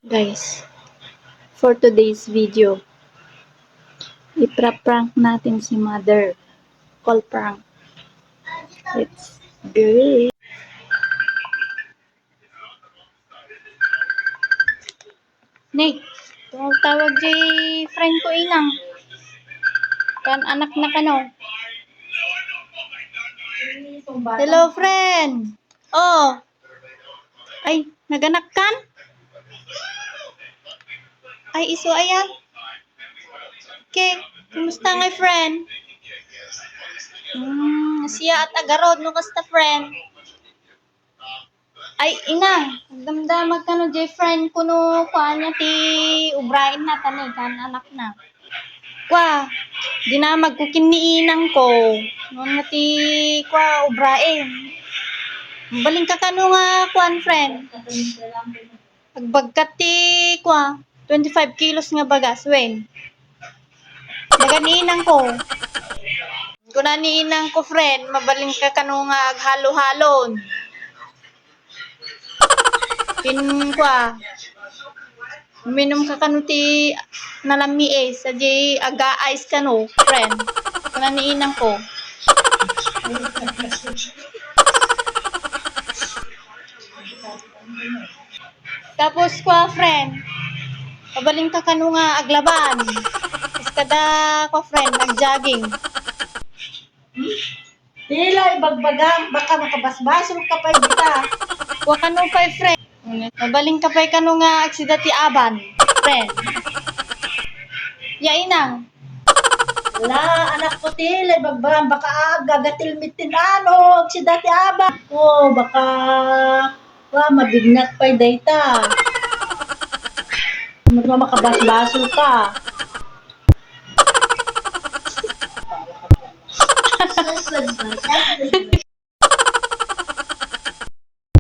Guys, for today's video, ipra-prank natin si mother. Call prank. Let's go. Nick, tawag di friend ko inang. Kan anak na kano. Hello friend. Oh. Ay, naganak kan? Ay, iso ayan. Okay, kumusta nga friend? Siya at agarod no kasta friend. Ay, ina, damdamag ka no, friend ko no, kanya ti ubrain na tani, kan anak na. Kwa, dinamag ko kiniinang ko, noon nga ti, kwa, ubrain. Baling ka kano nga, kwan, friend. Pagbagkat ti, kwa, 25 kilos nga bagas, wen. Naganiinang ko. Kung naniinang ko, friend, mabaling ka kano nga, halo-halon. Kwa, uminom ka kano ti nalami sa di aga-ice kano, friend. Kung naniinang ko. Tapos kwa, friend, pabaling ka kano nga aglaban. Is kada kwa, friend, nag-jogging. Tila, ibagbagang, baka makabasbaso ka pa kita. Kwa kano pa, friend. Mabaling ka pa kano nga aksida ti aban, friend. Yainang. Wala, anak ko tila, ibagbagang, baka gagatilmitin ano, si dati aba. Baka, mabignat pa dayta. Makabasbaso ka.